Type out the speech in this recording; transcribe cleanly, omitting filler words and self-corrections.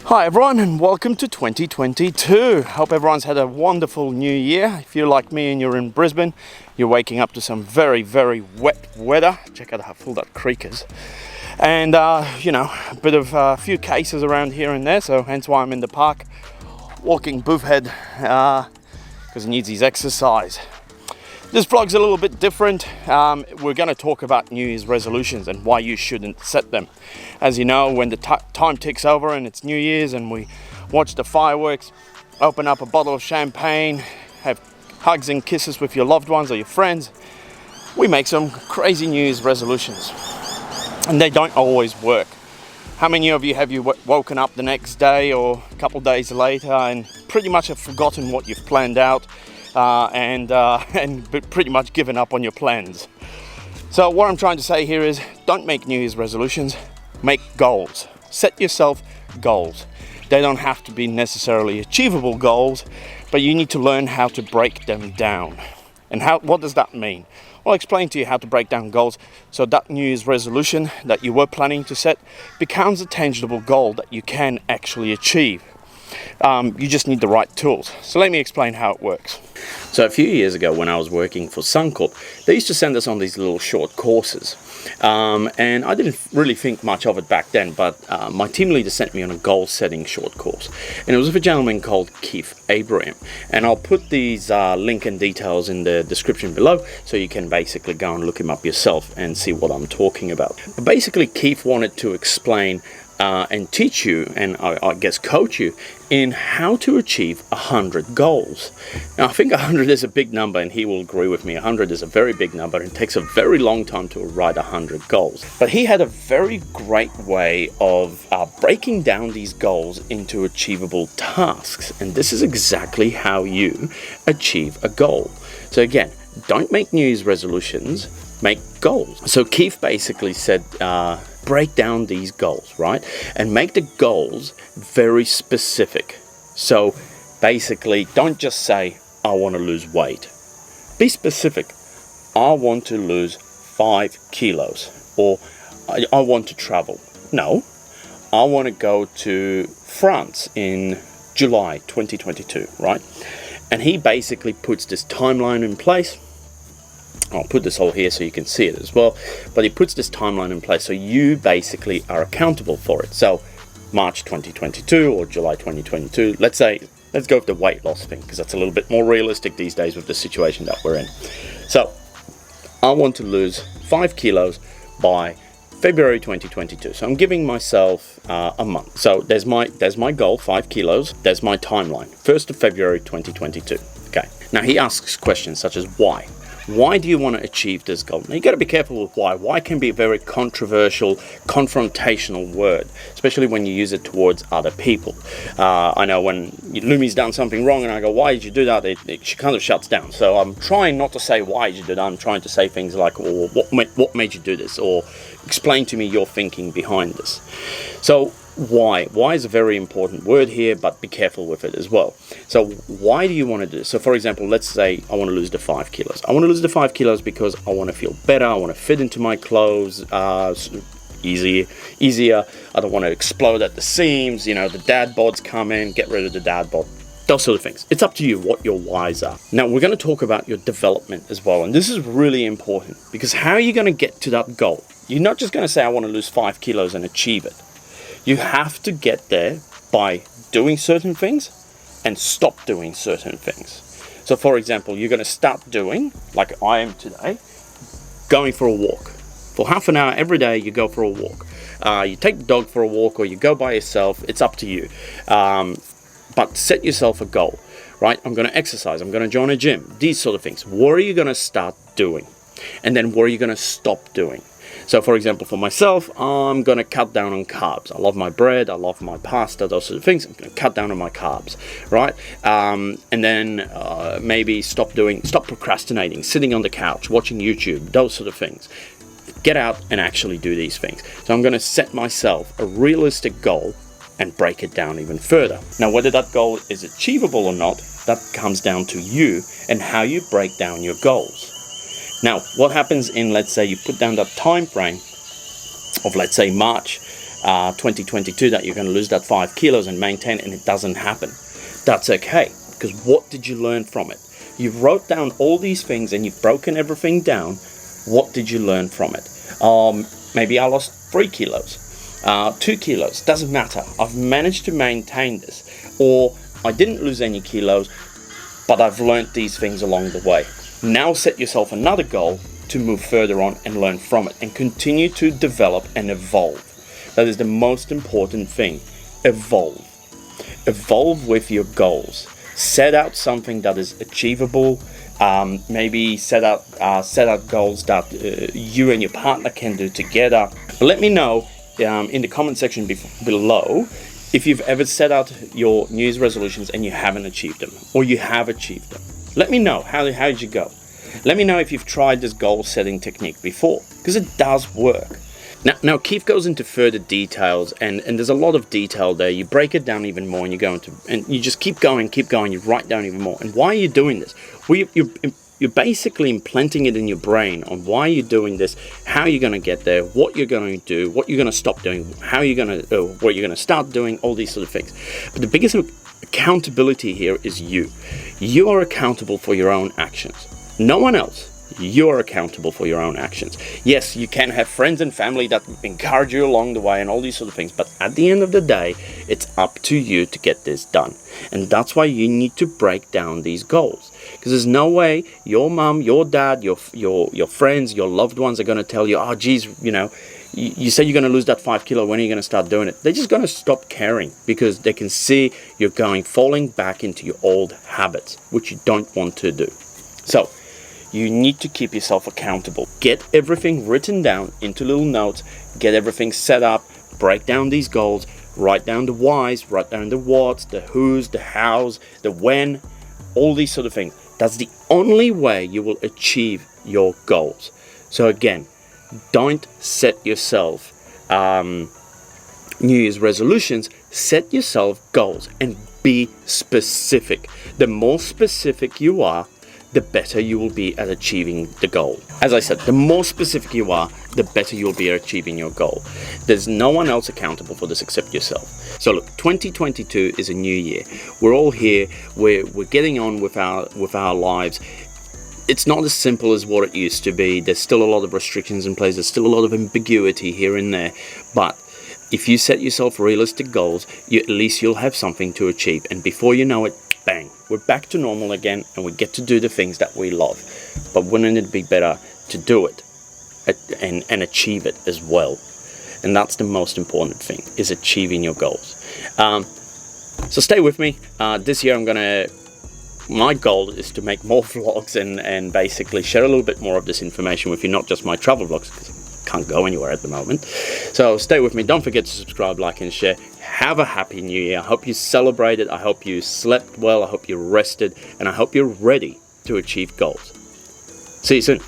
Hi everyone and welcome to 2022. Hope everyone's had a wonderful new year. If you're like me and you're in Brisbane, you're waking up to some very wet weather. Check out how full that creek is. And a bit of a few cases around here and there, so hence why I'm in the park walking Boofhead because he needs his exercise. This vlog's a little bit different. We're going to talk about New Year's resolutions and why you shouldn't set them. As you know, when the time ticks over and it's New Year's and we watch the fireworks, open up a bottle of champagne, have hugs and kisses with your loved ones or your friends, we make some crazy New Year's resolutions. And they don't always work. How many of you have woken up the next day or a couple days later and pretty much have forgotten what you've planned out? And pretty much given up on your plans. So what I'm trying to say here is don't make New Year's resolutions, make goals. Set yourself goals. They don't have to be necessarily achievable goals, but you need to learn how to break them down. And what does that mean? I'll explain to you how to break down goals so that New Year's resolution that you were planning to set becomes a tangible goal that you can actually achieve. You just need the right tools. So let me explain how it works. So a few years ago when I was working for Suncorp, they used to send us on these little short courses. And I didn't really think much of it back then, but my team leader sent me on a goal-setting short course. And it was with a gentleman called Keith Abraham. And I'll put these link and details in the description below so you can basically go and look him up yourself and see what I'm talking about. But basically, Keith wanted to explain and teach you, and I guess coach you, in how to achieve 100 goals. Now, I think 100 is a big number, and he will agree with me. 100 is a very big number, and it takes a very long time to write 100 goals. But he had a very great way of breaking down these goals into achievable tasks, and this is exactly how you achieve a goal. So again, don't make New Year's resolutions, make goals. So Keith basically said, break down these goals, right? And make the goals very specific. So basically, don't just say, I want to lose weight. Be specific. I want to lose 5 kilos, or I want to travel. No, I want to go to France in July 2022, right? And he basically puts this timeline in place. I'll put this all here so you can see it as well. But he puts this timeline in place so you basically are accountable for it. So March 2022 or July 2022, let's go with the weight loss thing because that's a little bit more realistic these days with the situation that we're in. So I want to lose 5 kilos by February 2022. So I'm giving myself a month. So there's my goal, 5 kilos. There's my timeline, 1st of February 2022. Okay. Now he asks questions such as why. Why do you want to achieve this goal? Now, you got to be careful with why. Why can be a very controversial, confrontational word, especially when you use it towards other people. I know when Lumi's done something wrong and I go, why did you do that? She kind of shuts down. So I'm trying not to say, why did you do that? I'm trying to say things like, or what made you do this? Or explain to me your thinking behind this. So why? Why is a very important word here, but be careful with it as well. So why do you want to do this? So for example, let's say I want to lose the 5 kilos. I want to lose the 5 kilos because I want to feel better. I want to fit into my clothes easier. I don't want to explode at the seams. You know, the dad bods come in, get rid of the dad bod. Those sort of things. It's up to you what your whys are. Now we're going to talk about your development as well. And this is really important because how are you going to get to that goal? You're not just going to say, I want to lose 5 kilos and achieve it. You have to get there by doing certain things and stop doing certain things. So for example, you're going to start doing, like I am today, going for a walk. For half an hour every day, you go for a walk. You take the dog for a walk or you go by yourself. It's up to you. But set yourself a goal, right? I'm going to exercise. I'm going to join a gym. These sort of things. What are you going to start doing? And then what are you going to stop doing? So for example, for myself, I'm going to cut down on carbs. I love my bread, I love my pasta, those sort of things. I'm going to cut down on my carbs, right? And then maybe stop procrastinating, sitting on the couch, watching YouTube, those sort of things. Get out and actually do these things. So I'm going to set myself a realistic goal and break it down even further. Now, whether that goal is achievable or not, that comes down to you and how you break down your goals. Now, what happens in, let's say you put down that time frame of, let's say, March 2022 that you're going to lose that 5 kilos and maintain, and it doesn't happen. That's okay, because what did you learn from it? You wrote down all these things and you've broken everything down. What did you learn from it? Maybe I lost 3 kilos, 2 kilos, doesn't matter. I've managed to maintain this. Or I didn't lose any kilos, but I've learned these things along the way. Now set yourself another goal to move further on and learn from it and continue to develop and evolve. That is the most important thing. Evolve. Evolve with your goals. Set out something that is achievable. Maybe set out goals that you and your partner can do together. Let me know in the comment section below if you've ever set out your New Year's resolutions and you haven't achieved them, or you have achieved them. Let me know, how did you go? Let me know if you've tried this goal setting technique before, because it does work. Now Keith goes into further details, and there's a lot of detail there. You break it down even more, and you just keep going, you write down even more. And why are you doing this? Well, you're basically implanting it in your brain on why you're doing this, how you're going to get there, what you're going to do, what you're going to stop doing, what you're going to start doing, all these sort of things. But the biggest accountability here is you. You are accountable for your own actions. No one else. You're accountable for your own actions. Yes, you can have friends and family that encourage you along the way and all these sort of things, but at the end of the day, it's up to you to get this done. And that's why you need to break down these goals. Because there's no way your mum, your dad, your friends, your loved ones are going to tell you, oh geez, you said you're going to lose that 5 kilo, when are you going to start doing it? They're just going to stop caring, because they can see you're falling back into your old habits, which you don't want to do. So you need to keep yourself accountable. Get everything written down into little notes, get everything set up, break down these goals, write down the whys, write down the whats, the whos, the hows, the when, all these sort of things. That's the only way you will achieve your goals. So again, don't set yourself New Year's resolutions, set yourself goals and be specific. The more specific you are, the better you will be at achieving the goal. As I said, the more specific you are, the better you'll be at achieving your goal. There's no one else accountable for this except yourself. So look, 2022 is a new year. We're all here. We're getting on with our lives. It's not as simple as what it used to be. There's still a lot of restrictions in place. There's still a lot of ambiguity here and there. But if you set yourself realistic goals, at least you'll have something to achieve. And before you know it, bang, we're back to normal again, and we get to do the things that we love. But wouldn't it be better to do it and achieve it as well? And that's the most important thing, is achieving your goals. So stay with me. This year my goal is to make more vlogs and basically share a little bit more of this information with you, not just my travel vlogs, because I can't go anywhere at the moment. So stay with me. Don't forget to subscribe, like and share. Have a happy new year. I hope you celebrated. I hope you slept well. I hope you rested. And I hope you're ready to achieve goals. See you soon.